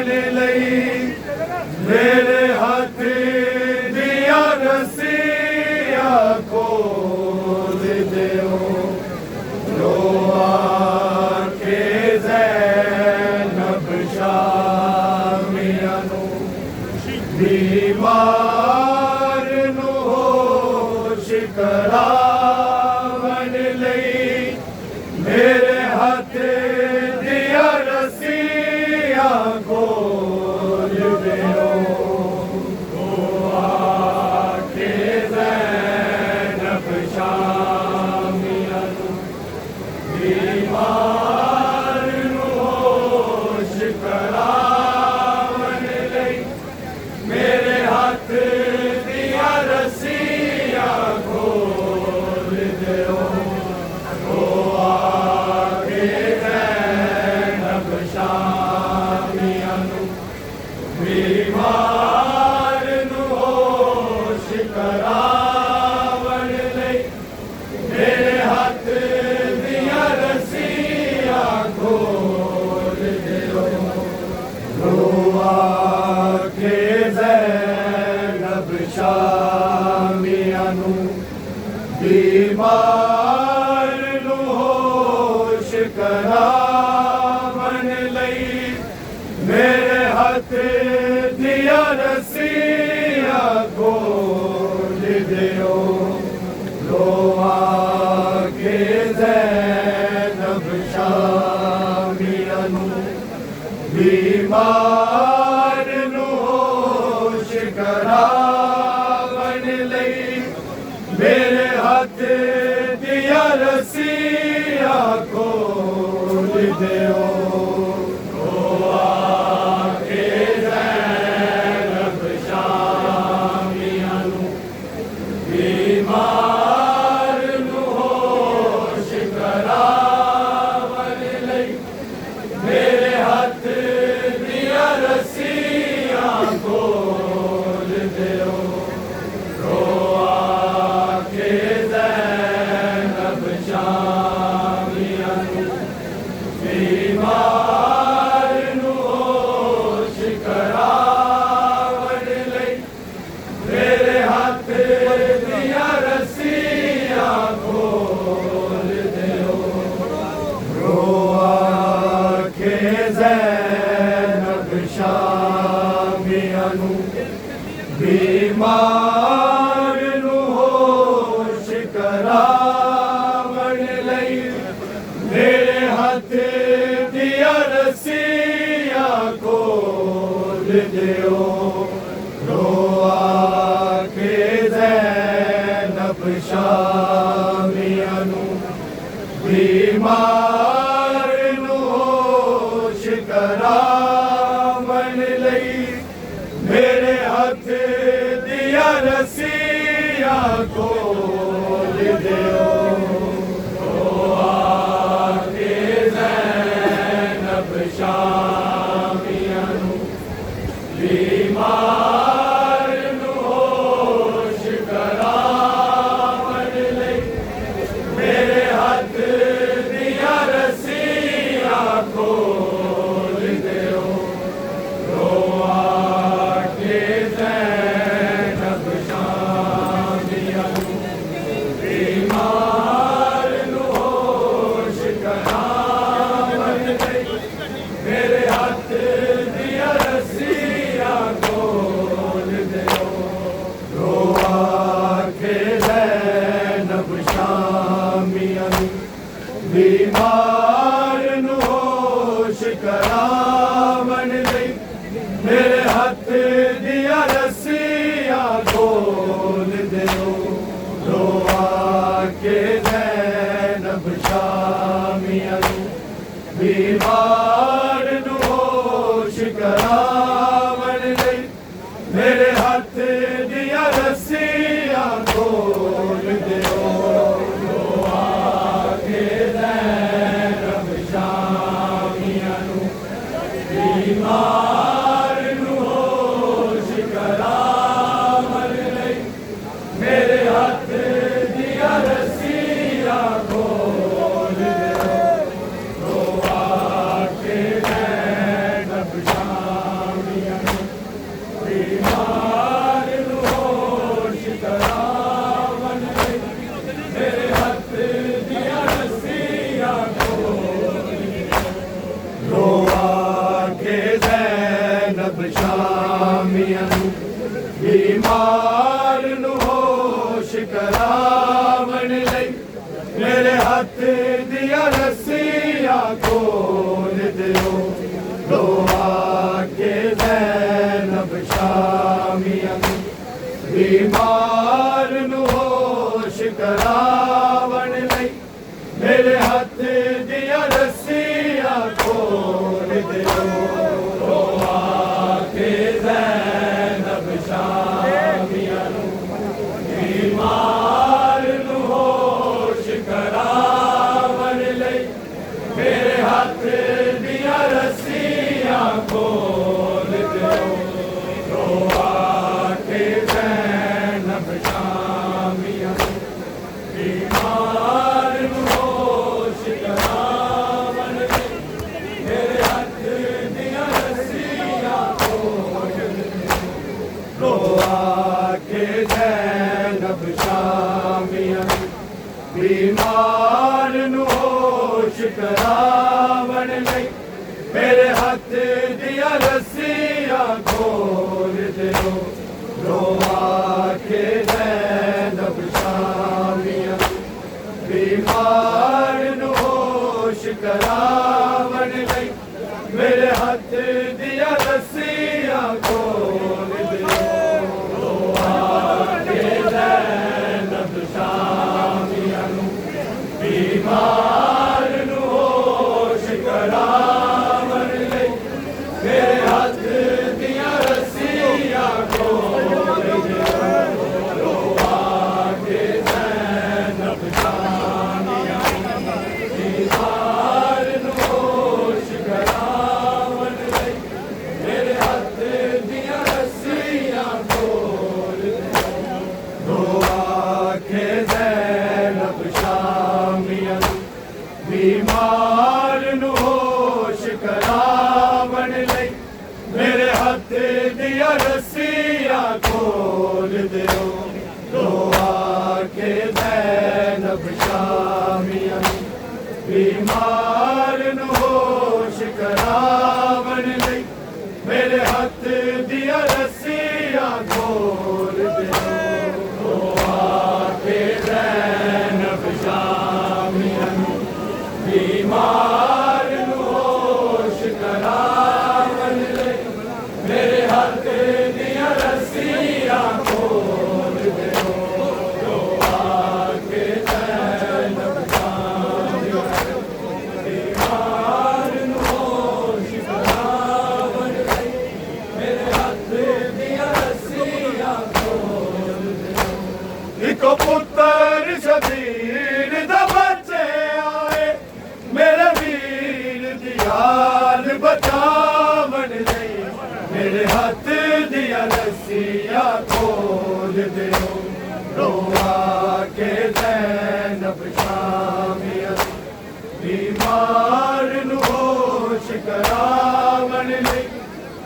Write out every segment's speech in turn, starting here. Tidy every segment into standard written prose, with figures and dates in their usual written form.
लई मेरे हाथ दिया रसिया खोल देओ लो आके ज़ैनब शामिया नू बीमार नू होश करावन लई मेरे हाथ दिया रसिया खोल देओ लो आके ज़ैनब शामिया नू बीमार नू होश करावन लई मेरे हाथ दिया रसिया खोल देओ लो आके ज़ैनब शामिया नू बीमार नू होश करावन लई मेरे हाथ दिया रसिया खोल देओ लो आके ज़ैनब शामिया नू बीमार नू होश करावन लई मेरे हाथ दिया रसिया खोल देओ लो आके ज़ैनब शामिया नू बीमार नू होश करावन लई मेरे हाथ दिया रसिया खोल देओ लो आके ज़ैनब शामिया नू बीमार नू होश करावन लई मेरे हाथ दिया रसिया खोल देओ लो आके ज़ैनब शामिया नू बीमार नू होश करावन लई मेरे हाथ दिया रसिया खोल देओ लो आके ज़ैनब शामिया नू बीमार नू होश करावन लई मेरे हाथ दिया रसिया खोल देओ लो आके ज़ैनब शामिया नू बीमार नू होश करावन लई मेरे हाथ दिया रसिया खोल देओ लो आके ज़ैनब शामिया नू बीमार नू होश करावन लई मेरे हाथ दिया रसिया खोल देओ लो आके ज़ैनब शामिया नू बीमार नू होश करावन लई मेरे हाथ दिया रसिया खोल देओ लो आके ज़ैनब शामिया नू बीमार नू होश करावन लई मेरे हाथ दिया रसिया खोल देओ लो आके ज़ैनब शामिया नू बीमार नू होश करावन लई मेरे हाथ दिया रसिया खोल देओ लो आके ज़ैनब शामिया नू बीमार नू होश करावन लई मेरे हाथ दिया रसिया खोल देओ लो आके ज़ैनब शामिया बचामियां बीमार नू होश करावन लई मेरे हाथ दिया रस्सियां खोल दियो दुआ के ज़ैनब शामियां बीमार नू होश करावन लई मेरे हाथ दिया रस्सियां खोल दियो दुआ के ज़ैनब शामियां बीमार नू होश करावन लई मेरे हाथ दिया रस्सियां खोल दियो दुआ के ज़ैनब शामियां बीमार नू होश करावन लई मेरे हाथ दिया रस्सियां खोल दियो दुआ के ज़ैनब शामियां बीमार नू होश करावन लई मेरे हाथ दिया रस्सियां खोल दियो दुआ के ज़ैनब शामियां बीमार नू होश करावन लई मेरे हाथ दिया रस्सियां खोल दियो दुआ के ज़ैनब शामियां बीमार नू होश करावन लई मेरे हाथ दिया रस्सियां खोल दियो दुआ के ज़ैनब शामियां बीमार नू होश करावन लई मेरे हाथ दिया रस्सियां खोल दियो दुआ के ज़ैनब शामियां बीमार नू होश करावन लई मेरे हाथ दिया रस्सियां खोल दियो दुआ के ज़ैनब शामियां बीमार नू होश करावन लई मेरे हाथ दिया रस्सियां खोल दियो दुआ के ज़ैनब शामियां बीमार नू होश करावन लई मेरे हाथ दिया रस्सियां खोल दियो दुआ के ज़ैनब शामियां बीमार नू होश करावन लई मेरे हाथ दिया रस्सियां खोल दियो इको पुत्तर शबीर दा बच्चे आए मेरे वीर दियाल बचावन लई मेरे हाथ दिया रस्सियां खोल दियो दुआ के ज़ैनब शामियां बीमार नू होश करावन लई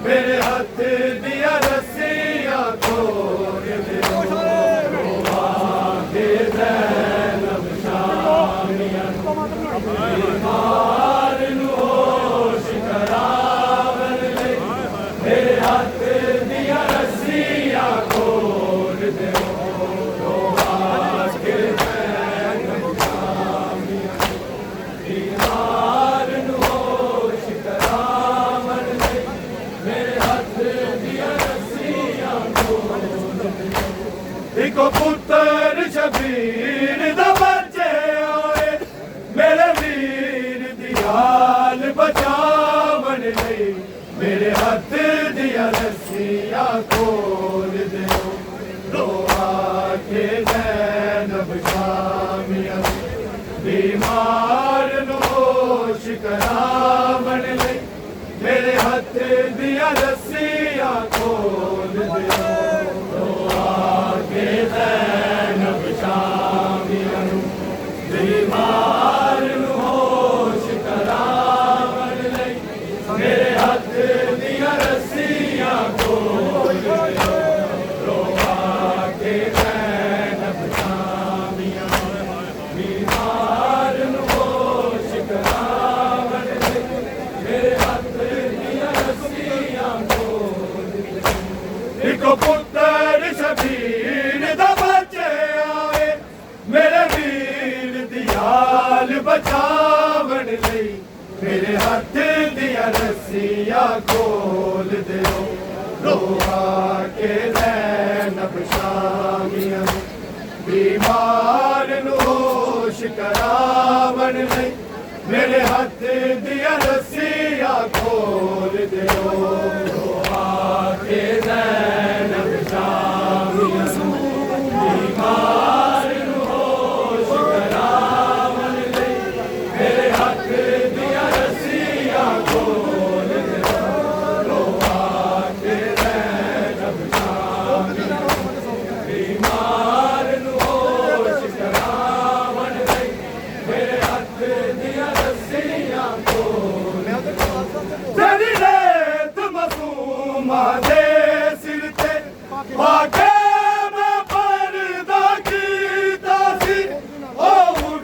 मेरे हाथ दिया रस्सियां खोल दियो दुआ के ज़ैनब शामियां बीमार नू होश करावन लई मेरे हाथ दिया रस्सियां खोल दियो दुआ के ज़ैनब शामियां बीमार नू होश करावन लई मेरे हाथ दिया रस्सियां खोल दियो इको पुत्तर शबीर दा बच्चे आए मेरे वीर दियाल बचावन लई मेरे हाथ दिया रस्सियां खोल दियो दुआ के ज़ैनब शामियां बीमार नू होश करावन लई मेरे हाथ दिया रस्सियां खोल दियो दुआ के ज़ैनब शामियां बीमार नू होश करावन लई मेरे हाथ दिया रस्सियां खोल दियो दुआ के ज़ैनब शामियां बीमार नू होश करावन लई मेरे हाथ दिया रस्सियां खोल पुत्र शबीर दा बच्चे आए मेरे वीर दियाल बचावन लई मेरे हाथ दिया रस्सियां खोल दियो रोआ के नैन बशामियां बीमार नू होश करावन लई मेरे हाथ दिया रस्सियां खोल दियो रोआ के नैन बशामियां बीमार नू होश करावन लई मेरे हाथ दिया रस्सियां खोल दियो रोआ के नैन बशामियां बीमार नू होश करावन लई मेरे हाथ दिया रस्सियां खोल तेरी रेत मासूमा दे सिर ते पाके मैं पर्दा कीता सी ओ उड़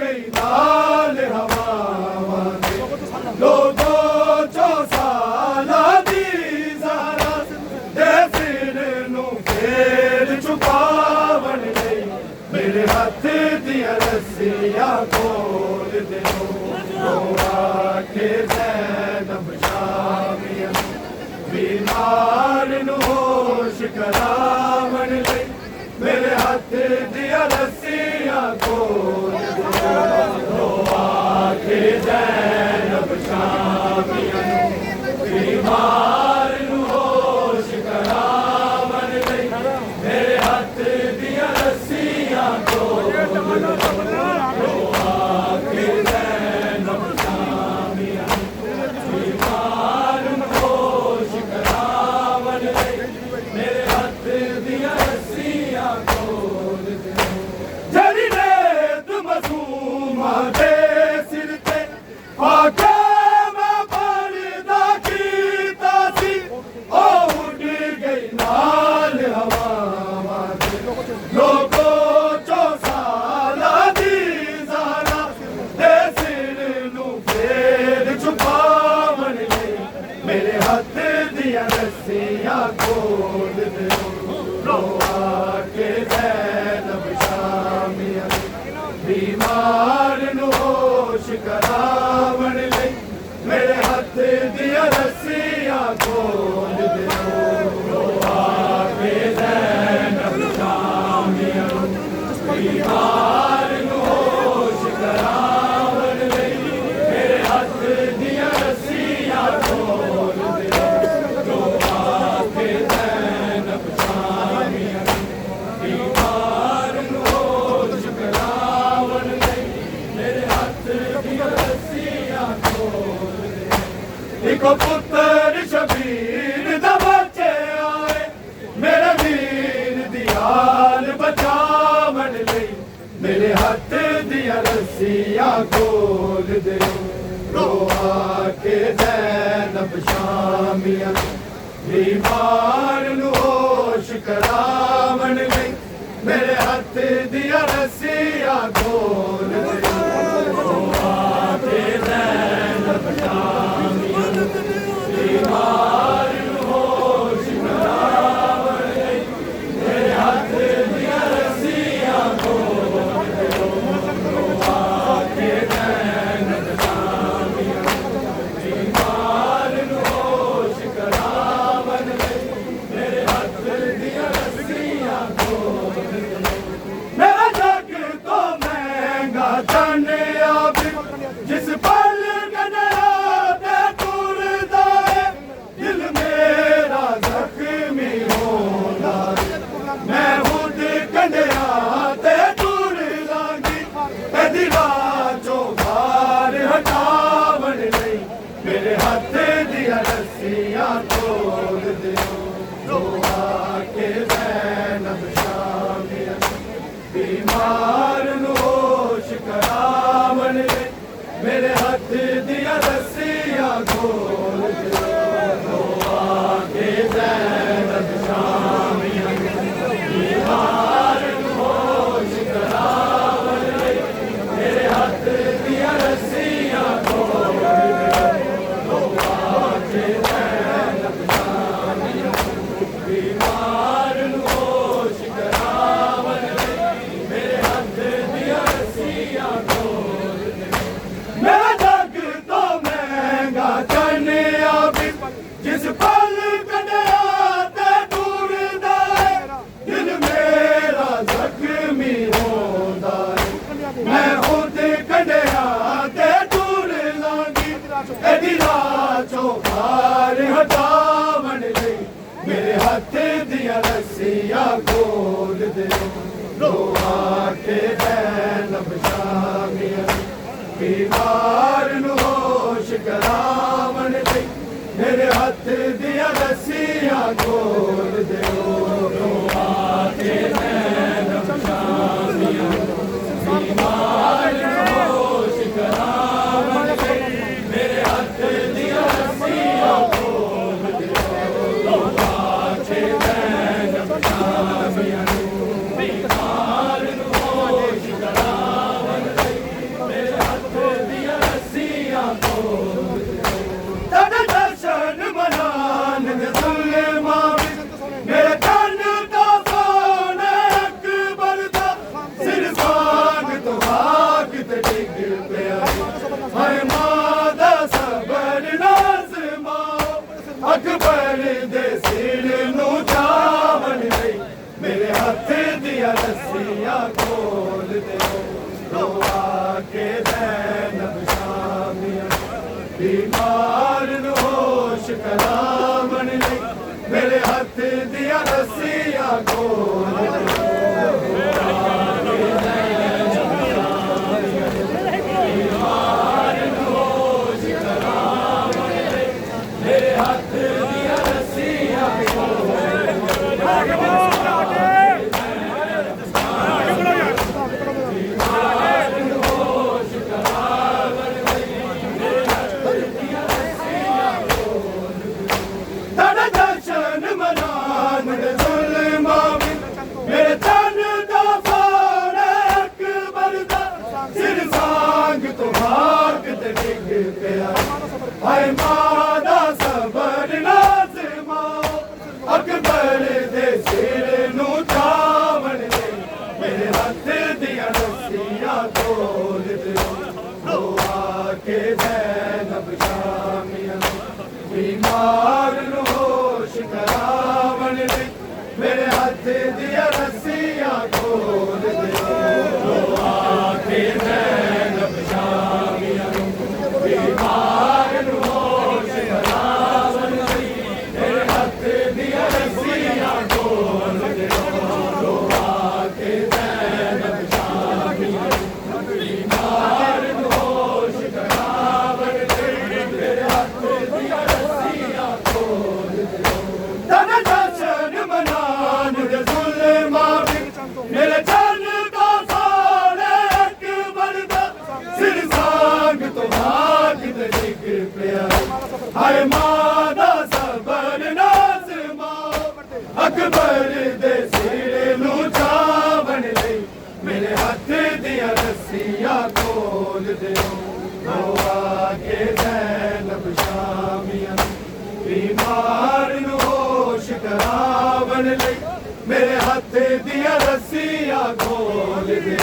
गई नाल हवावां दे लोगो चो साला दी ज़ारा दे सिर नू फेर छुपावन लई मेरे हाथ दिया रस्सियां खोल दियो रोआ के ज़ैनब शामियां बीमार नू होश करावन लई मेरे हाथ दिया रस्सियां खोल दियो रोआ के ज़ैनब शामियां बीमार नू होश करावन लई मेरे हाथ दिया रस्सियां खोल दियो रोआ के ज़ैनब शामियां बीमार नू होश करावन लई मेरे हाथ दिया रस्सियां खोल दियो जरी रेत मासूमा दे सिर ते पाके मैं पर्दा कीता सी ओ उड़ गई नाल हवावां दे लोगो चो साला दी ज़ारा दे सिर नू फेर छुपावन लई मेरे हाथ दिया रस्सियां खोल दियो रोआ के ज़ैनब शामियां बीमार नू होश करावन लई मेरे हाथ दिया रस्सियां खोल दियो रोआ के ज़ैनब शामियां बीमार नू होश करावन लई मेरे हाथ दिया रस्सियां खोल दियो रोआ के ज़ैनब शामियां बीमार नू होश करावन लई मेरे हाथ दिया रस्सियां खोल दियो एक पुत्र शबीर दा बच्चे आए मेरे वीर दियाल बचावन लई मेरे हाथ दिया रस्सियां खोल दियो रोआ के ज़ैनब शामियां बीमार नू होश करावन लई मेरे हाथ दिया रस्सियां खोल दियो रोआ के ज़ैनब शामियां बीमार नू होश करावन लई मेरे हाथ दिया रस्सियां खोल दियो रोआ के ज़ैनब शामियां बीमार नू होश करावन लई मेरे हाथ दिया रस्सियां खोल दियो मेरा जग तो महंगा जानिया भी जिस पल कनरा ते टुरदा है दिल मेरा जख्मी होंदा है मैं खुद कंडिया ते टुर लांगी ते दिलां चों बाहर हटावन लई मेरे हाथ दिया रस्सियां खोल दियो रोआ के ज़ैनब शामियां बीमार नू होश करावन लई मेरे हाथ दिया रस्सियां खोल दियो रोआ के ज़ैनब शामियां बीमार नू होश करावन लई मेरे हाथ दिया रस्सियां खोल दियो रोआ के ज़ैनब शामियां बीमार पल कन्या ते टूरदा है दिल मेरा जख्मी होंदा है मैं खुद कन्या ते टूर लांगी एदी राचो पार हटावन लई मेरे हाथ दिया रस्सियां खोल दे लो आके दैन बशामिया बीमार नु होश करावन लई मेरे हाथ दिया रस्सियां खोल दे लो आके दैन बशामिया बीमार नु होश करावन लई मेरे हाथ दिया रस्सियां खोल दे लो आके दैन बशामिया बीमार नु होश करावन लई मेरे हाथ दिया रस्सियां खोल दे तड़ दर्शन मनान दे सुलेमा मेरे तन दा सोने अकबर दा सिर सांग तो हाक ते डिग पिया हाय मां दा सबर नाज़मा अकबर दे सिर नू चावन लई मेरे हाथ दिया रस्सियां खोल दे लो आके दैन बशामिया बीमार नु होश करावन लई मेरे हाथ दिया रस्सियां खोल दे बीमार नु होश करावन लई मेरे हाथ दिया रस्सियां खोल दे तड़ दर्शन मनान दे जुल्मा मेरे तन दा सोने अकबर दा सिर सांग तो भाग ते डिग पिया हाय मां दा सबर नाज़मा अकबर दे सिर नू चावन लई मेरे हाथ दिया रस्सियां खोल दे लो आके दैन बशामिया बीमार नु होश करावन लई मेरे हाथ दिया रस्सियां खोल दे लो आके दैन बशामिया बीमार नु होश करावन लई मेरे हाथ दिया रस्सियां खोल दे लो आके दैन बशामिया बीमार नु होश करावन लई मेरे हाथ दिया रस्सियां खोल दे तन दर्शन मनान दे जुल्मा मेरे चन दा सोने अकबर दा सिर सांग तो भाग ते डिग पिया हाय मां दा सबर नाज़मा अकबर दे सिर नू चावन लई मेरे हाथ दिया रस्सियां खोल दे लो आके दैन बशामिया बीमार नु होश करावन लई मेरे हाथ दिया रस्सियां खोल दे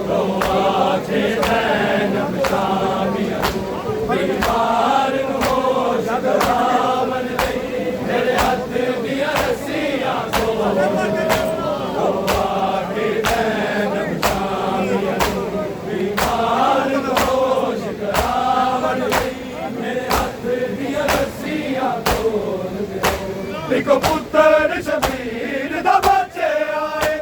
लो आके दैन बशामिया बीमार नु होश करावन लई मेरे हाथ दिया रस्सियां खोल दे लो आके दैन बशामिया बीमार नु होश करावन लई मेरे हाथ दिया रस्सियां खोल दे इको पुत्र शबीर दा बच्चे आए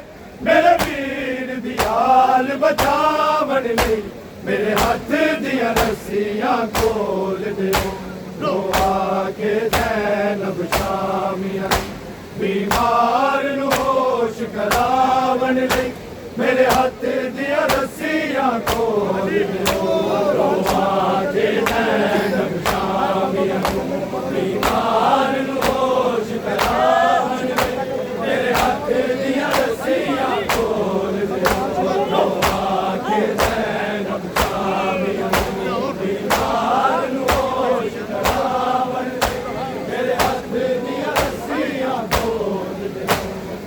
मेरे वीर दी आल बचावन लई मेरे हाथ दिया रस्सियां खोल दे लो आके दैन बशामिया बीमार नु होश करावन लई मेरे हाथ दिया रस्सियां खोल दे लो आके दैन बशामिया बीमार नु होश करावन लई मेरे हाथ दिया रस्सियां खोल दे लो आके दैन बशामिया बीमार नु होश करावन लई मेरे हाथ दिया रस्सियां खोल दे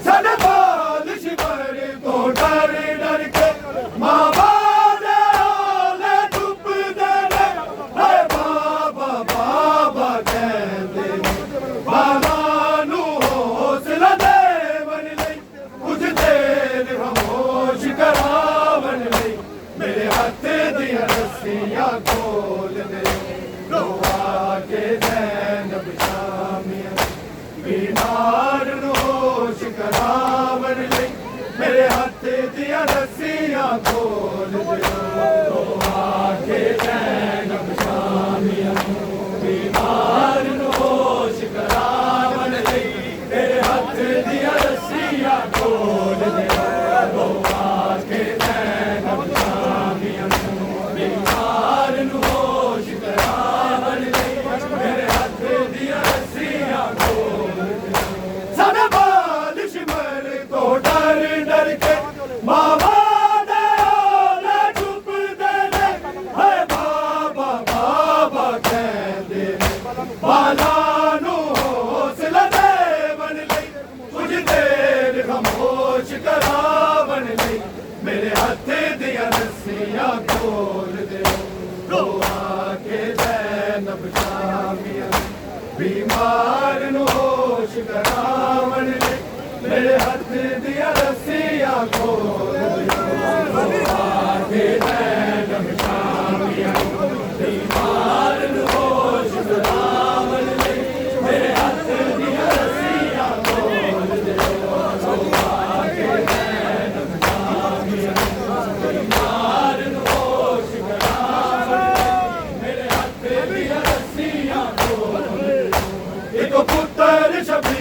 साडे बाल शिवर तो डर डर के मां बाप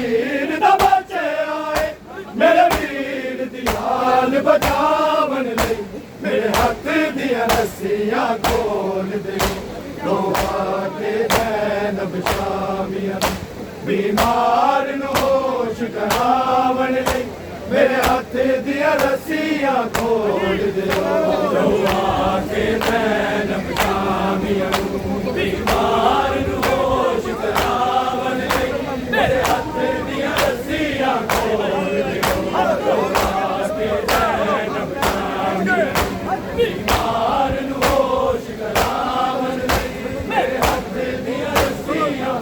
ਵੀਰ ਦਾ ਬੱਚੇ ਆਏ ਮੇਰੇ ਵੀਰ ਦੀ ਹਾਲ ਬਚਾਵਣ ਲਈ ਮੇਰੇ ਹੱਥ ਦੀਆਂ ਰੱਸੀਆਂ ਖੋਲ ਦਿਓ ਲੋਹਾ ਕੇ ਜੈਨਬ ਸ਼ਾਮੀਆਂ बीमार नु होश करावन ले मेरे हाथ दिया रस्सियां खोल दे के जैनब शामिया बीमार नु होश करावन ले मेरे हाथ दिया रस्सियां खोल दे के जैनब शामिया बीमार नु होश करावन ले मेरे हाथ दिया रस्सियां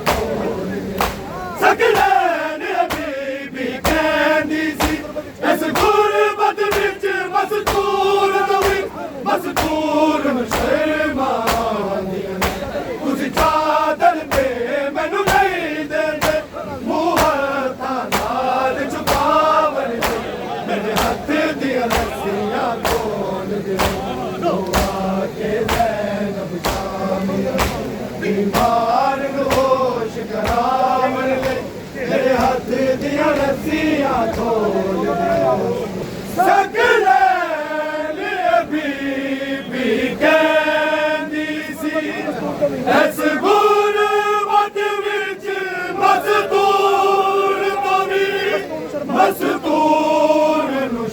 सकलैन बीबी कहंदी सी इस गुरबत विच मस्तूर तवी मस्तूर नूं शर्मांदियां ने तुसी चादर ते मैनू नहीं देंदे मूंह हत्थां नाल छुपावन दे मेरे हत्थ दियां रस्सियां खोल दे लोहा के जैनब शामिया बीमार नूं होश करावन ले मेरे हाथ दिया रस्सियां खोल दे सकलैन बीबी कहंदी सी इस गुरबत विच मस्तूर तवी मस्तूर नूं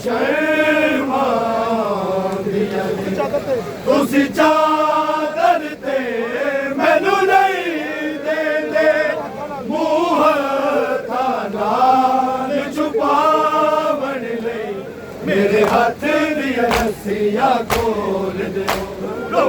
शर्मांदियां ने तुसी चादर ते मैनू नहीं देंदे मूंह नाल छुपावन लई मेरे हाथ दियां रस्सियां खोल दिओ